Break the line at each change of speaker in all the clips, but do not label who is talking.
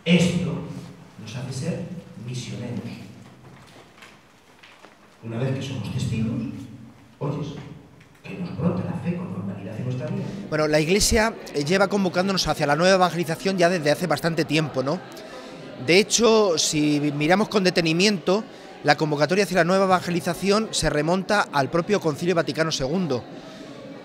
Esto nos hace ser misioneros. Una vez que somos testigos, oyes, que nos brota la fe con normalidad en nuestra vida.
Bueno, la Iglesia lleva convocándonos hacia la nueva evangelización ya desde hace bastante tiempo, ¿no? De hecho, si miramos con detenimiento, la convocatoria hacia la nueva evangelización se remonta al propio Concilio Vaticano II,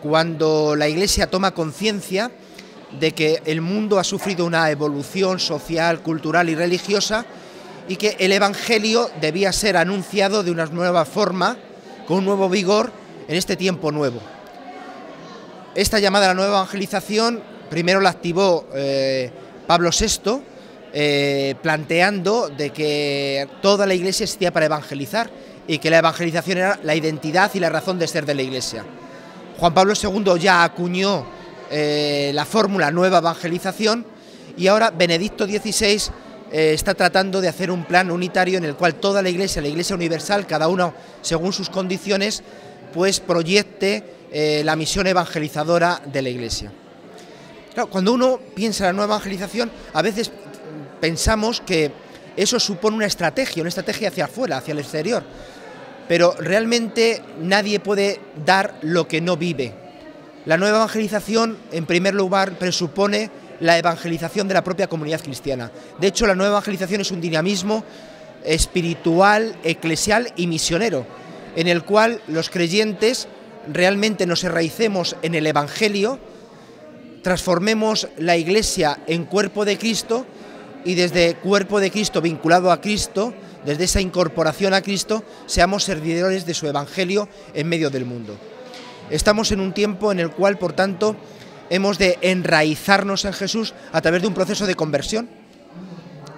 cuando la Iglesia toma conciencia de que el mundo ha sufrido una evolución social, cultural y religiosa y que el Evangelio debía ser anunciado de una nueva forma, con un nuevo vigor, en este tiempo nuevo. Esta llamada a la nueva evangelización primero la activó Pablo VI, planteando de que toda la Iglesia existía para evangelizar y que la evangelización era la identidad y la razón de ser de la Iglesia. Juan Pablo II ya acuñó la fórmula nueva evangelización y ahora Benedicto XVI está tratando de hacer un plan unitario en el cual toda la Iglesia universal, cada uno según sus condiciones, pues proyecte la misión evangelizadora de la Iglesia. Claro, cuando uno piensa en la nueva evangelización, a veces pensamos que eso supone una estrategia hacia afuera, hacia el exterior, pero realmente nadie puede dar lo que no vive. La nueva evangelización, en primer lugar, presupone la evangelización de la propia comunidad cristiana. De hecho, la nueva evangelización es un dinamismo espiritual, eclesial y misionero, en el cual los creyentes realmente nos enraicemos en el Evangelio, transformemos la Iglesia en cuerpo de Cristo y desde cuerpo de Cristo vinculado a Cristo, desde esa incorporación a Cristo, seamos servidores de su Evangelio en medio del mundo. Estamos en un tiempo en el cual, por tanto, hemos de enraizarnos en Jesús a través de un proceso de conversión.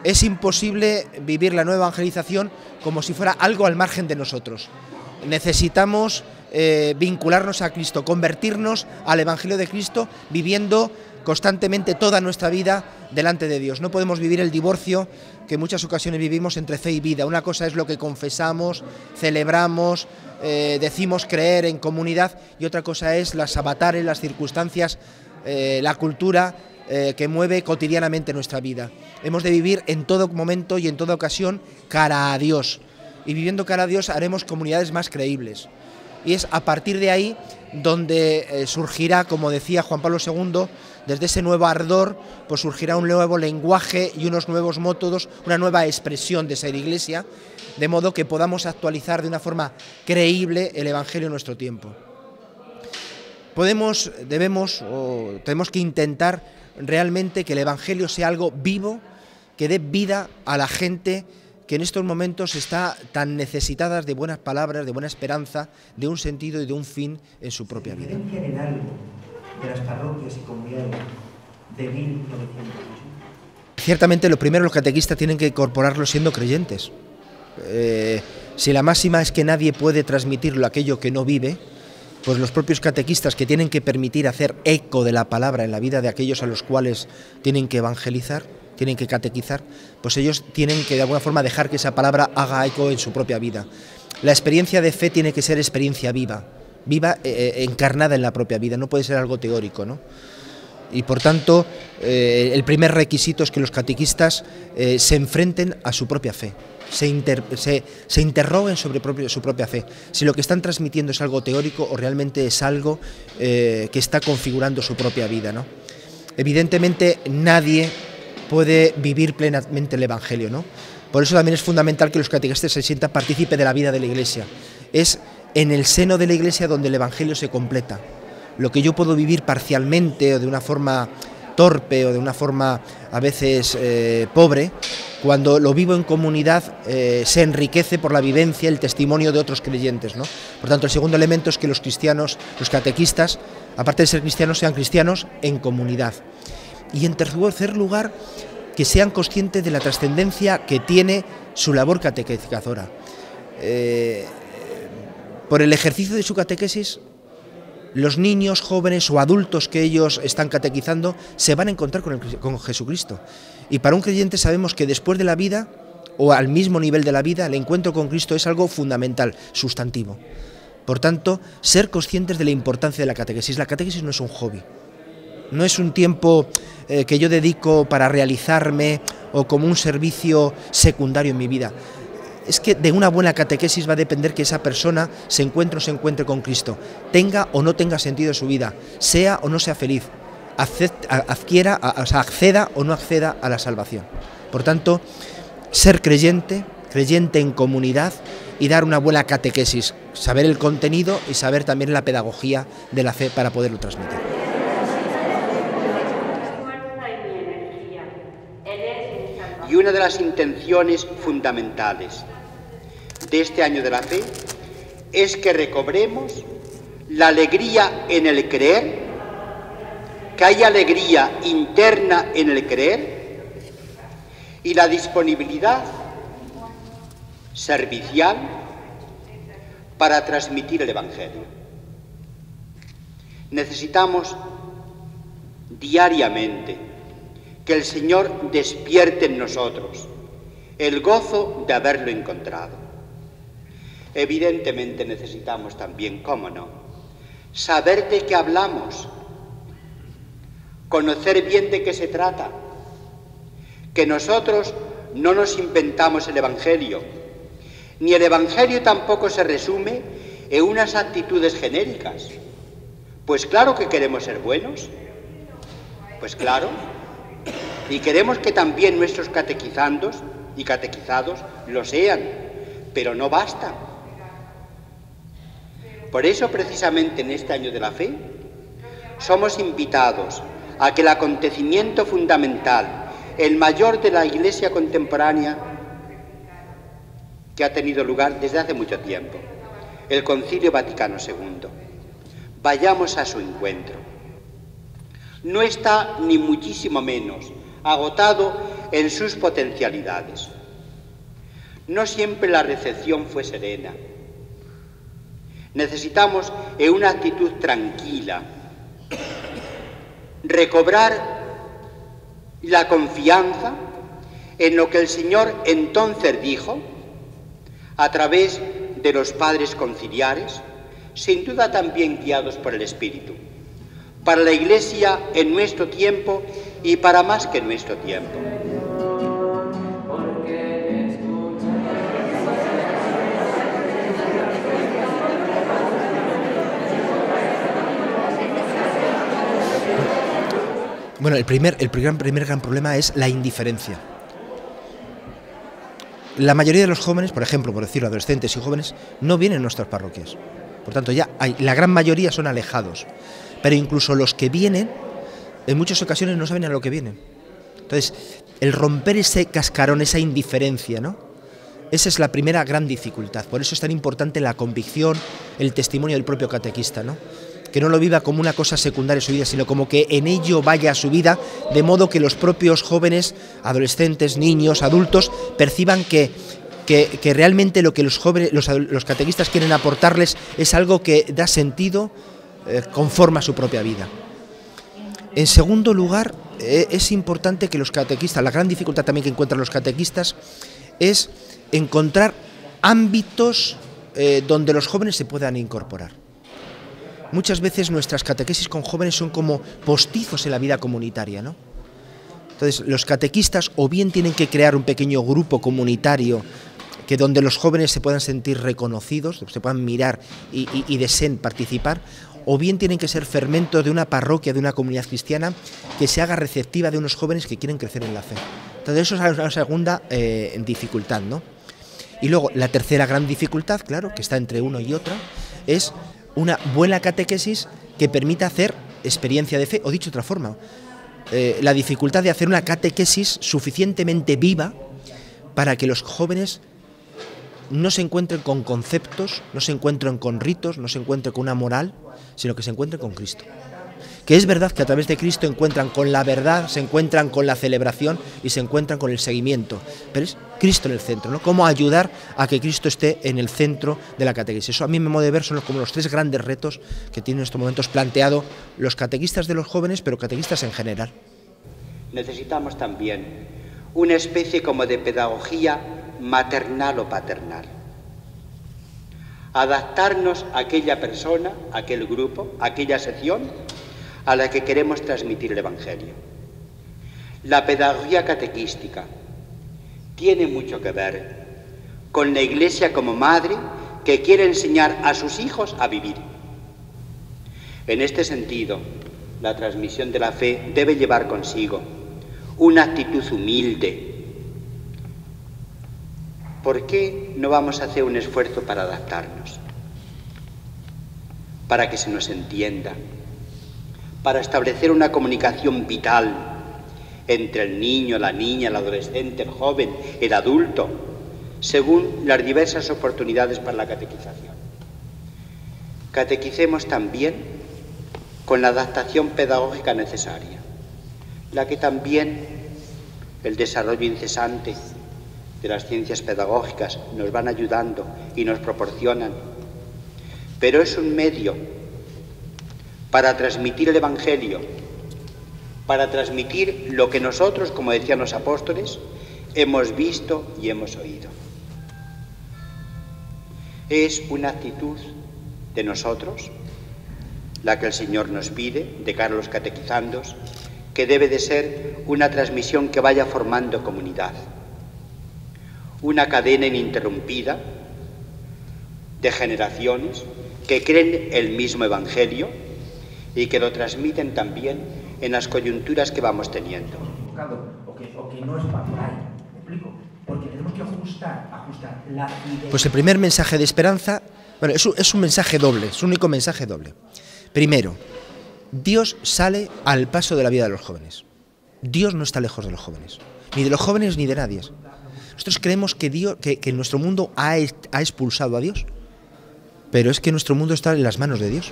Es imposible vivir la nueva evangelización como si fuera algo al margen de nosotros. Necesitamos vincularnos a Cristo, convertirnos al Evangelio de Cristo, viviendo constantemente toda nuestra vida delante de Dios. No podemos vivir el divorcio que en muchas ocasiones vivimos entre fe y vida. Una cosa es lo que confesamos, celebramos, decimos creer en comunidad, y otra cosa es las avatares, las circunstancias, la cultura que mueve cotidianamente nuestra vida. Hemos de vivir en todo momento y en toda ocasión cara a Dios, y viviendo cara a Dios haremos comunidades más creíbles. Y es a partir de ahí donde surgirá, como decía Juan Pablo II, desde ese nuevo ardor, pues surgirá un nuevo lenguaje y unos nuevos métodos, una nueva expresión de ser Iglesia, de modo que podamos actualizar de una forma creíble el Evangelio en nuestro tiempo. Tenemos que intentar realmente que el Evangelio sea algo vivo, que dé vida a la gente que en estos momentos está tan necesitada de buenas palabras, de buena esperanza, de un sentido y de un fin en su propia vida.
¿Se diferencian en algo de las parroquias y comunidades de 1908?
Ciertamente, lo primero, los catequistas tienen que incorporarlo siendo creyentes. Si la máxima es que nadie puede transmitirlo aquello que no vive, pues los propios catequistas, que tienen que permitir hacer eco de la palabra en la vida de aquellos a los cuales tienen que evangelizar, tienen que catequizar, pues ellos tienen que de alguna forma dejar que esa palabra haga eco en su propia vida. La experiencia de fe tiene que ser experiencia viva, encarnada en la propia vida, no puede ser algo teórico, ¿no? Y por tanto, el primer requisito es que los catequistas se enfrenten a su propia fe, se interroguen sobre su propia fe, si lo que están transmitiendo es algo teórico o realmente es algo que está configurando su propia vida, ¿no? Evidentemente nadie puede vivir plenamente el Evangelio, ¿no? Por eso también es fundamental que los catequistas se sientan partícipes de la vida de la Iglesia. Es en el seno de la Iglesia donde el Evangelio se completa. Lo que yo puedo vivir parcialmente o de una forma torpe o de una forma a veces pobre, cuando lo vivo en comunidad se enriquece por la vivencia, el testimonio de otros creyentes, ¿no? Por tanto, el segundo elemento es que los cristianos, los catequistas, aparte de ser cristianos, sean cristianos en comunidad. Y en tercer lugar, que sean conscientes de la trascendencia que tiene su labor catequizadora. Por el ejercicio de su catequesis, los niños, jóvenes o adultos que ellos están catequizando se van a encontrar con Jesucristo. Y para un creyente sabemos que después de la vida, o al mismo nivel de la vida, el encuentro con Cristo es algo fundamental, sustantivo. Por tanto, ser conscientes de la importancia de la catequesis. La catequesis no es un hobby. No es un tiempo que yo dedico para realizarme o como un servicio secundario en mi vida. Es que de una buena catequesis va a depender que esa persona se encuentre o se encuentre con Cristo, tenga o no tenga sentido su vida, sea o no sea feliz, acceda o no acceda a la salvación. Por tanto, ser creyente en comunidad y dar una buena catequesis, saber el contenido y saber también la pedagogía de la fe para poderlo transmitir.
Y una de las intenciones fundamentales de este año de la fe es que recobremos la alegría en el creer, que haya alegría interna en el creer y la disponibilidad servicial para transmitir el Evangelio. Necesitamos diariamente que el Señor despierte en nosotros el gozo de haberlo encontrado. Evidentemente necesitamos también, cómo no, saber de qué hablamos, conocer bien de qué se trata, que nosotros no nos inventamos el Evangelio, ni el Evangelio tampoco se resume en unas actitudes genéricas. Pues claro que queremos ser buenos, pues claro, y queremos que también nuestros catequizandos y catequizados lo sean, pero no basta. Por eso, precisamente en este año de la fe, somos invitados a que el acontecimiento fundamental, el mayor de la Iglesia contemporánea, que ha tenido lugar desde hace mucho tiempo, el Concilio Vaticano II, vayamos a su encuentro. No está ni muchísimo menos agotado en sus potencialidades. No siempre la recepción fue serena. Necesitamos, en una actitud tranquila, recobrar la confianza en lo que el Señor entonces dijo a través de los padres conciliares, sin duda también guiados por el Espíritu, para la Iglesia en nuestro tiempo y para más que nuestro tiempo.
Bueno, el primer gran problema es la indiferencia. La mayoría de los jóvenes, por ejemplo, por decirlo, adolescentes y jóvenes, no vienen a nuestras parroquias. Por tanto, la gran mayoría son alejados. Pero incluso los que vienen, en muchas ocasiones no saben a lo que vienen. Entonces, el romper ese cascarón, esa indiferencia, ¿no? Esa es la primera gran dificultad. Por eso es tan importante la convicción, el testimonio del propio catequista, ¿no? Que no lo viva como una cosa secundaria en su vida, sino como que en ello vaya su vida, de modo que los propios jóvenes, adolescentes, niños, adultos, perciban que realmente lo que los jóvenes, los catequistas quieren aportarles es algo que da sentido, conforma su propia vida. En segundo lugar, es importante que los catequistas, la gran dificultad también que encuentran los catequistas es encontrar ámbitos donde los jóvenes se puedan incorporar. Muchas veces nuestras catequesis con jóvenes son como postizos en la vida comunitaria, ¿no? Entonces, los catequistas o bien tienen que crear un pequeño grupo comunitario que donde los jóvenes se puedan sentir reconocidos, se puedan mirar y deseen participar, o bien tienen que ser fermentos de una parroquia, de una comunidad cristiana que se haga receptiva de unos jóvenes que quieren crecer en la fe. Entonces, eso es la segunda dificultad, ¿no? Y luego, la tercera gran dificultad, claro, que está entre uno y otra, es una buena catequesis que permita hacer experiencia de fe, o dicho de otra forma, la dificultad de hacer una catequesis suficientemente viva para que los jóvenes no se encuentren con conceptos, no se encuentren con ritos, no se encuentren con una moral, sino que se encuentren con Cristo. Que es verdad que a través de Cristo encuentran con la verdad, se encuentran con la celebración y se encuentran con el seguimiento, pero es Cristo en el centro, ¿no? Cómo ayudar a que Cristo esté en el centro de la catequesis. Eso a mí me modo de ver son como los tres grandes retos que tienen en estos momentos planteado los catequistas de los jóvenes, pero catequistas en general.
Necesitamos también una especie como de pedagogía maternal o paternal. Adaptarnos a aquella persona, a aquel grupo, a aquella sección, a la que queremos transmitir el Evangelio. La pedagogía catequística tiene mucho que ver con la Iglesia como madre que quiere enseñar a sus hijos a vivir. En este sentido, la transmisión de la fe debe llevar consigo una actitud humilde. ¿Por qué no vamos a hacer un esfuerzo para adaptarnos? Para que se nos entienda, para establecer una comunicación vital entre el niño, la niña, el adolescente, el joven, el adulto, según las diversas oportunidades para la catequización. Catequicemos también con la adaptación pedagógica necesaria, la que también el desarrollo incesante de las ciencias pedagógicas nos van ayudando y nos proporcionan, pero es un medio para transmitir el Evangelio, para transmitir lo que nosotros, como decían los apóstoles, hemos visto y hemos oído. Es una actitud de nosotros la que el Señor nos pide de cara a los catequizandos, que debe de ser una transmisión que vaya formando comunidad, una cadena ininterrumpida de generaciones que creen el mismo Evangelio y que lo transmiten también en las coyunturas que vamos teniendo.
O que no es para por ahí, ¿me explico? Porque tenemos que ajustar la idea.
Pues el primer mensaje de esperanza, bueno, es un mensaje doble, es un único mensaje doble. Primero, Dios sale al paso de la vida de los jóvenes. Dios no está lejos de los jóvenes, ni de los jóvenes ni de nadie. Nosotros creemos que nuestro mundo ha expulsado a Dios, pero es que nuestro mundo está en las manos de Dios.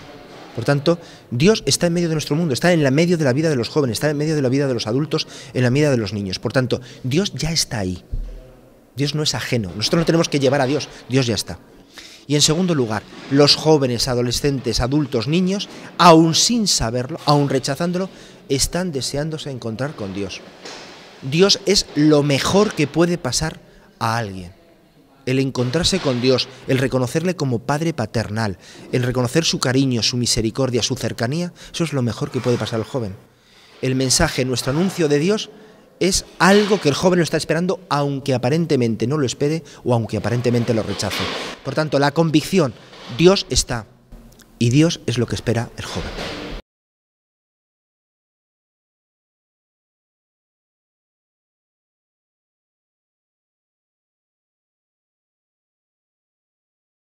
Por tanto, Dios está en medio de nuestro mundo, está en medio de la vida de los jóvenes, está en medio de la vida de los adultos, en la vida de los niños. Por tanto, Dios ya está ahí. Dios no es ajeno. Nosotros no tenemos que llevar a Dios, Dios ya está. Y en segundo lugar, los jóvenes, adolescentes, adultos, niños, aún sin saberlo, aún rechazándolo, están deseándose encontrar con Dios. Dios es lo mejor que puede pasar a alguien. El encontrarse con Dios, el reconocerle como Padre paternal, el reconocer su cariño, su misericordia, su cercanía, eso es lo mejor que puede pasar al joven. El mensaje, nuestro anuncio de Dios, es algo que el joven lo está esperando, aunque aparentemente no lo espere o aunque aparentemente lo rechace. Por tanto, la convicción, Dios está, y Dios es lo que espera el joven.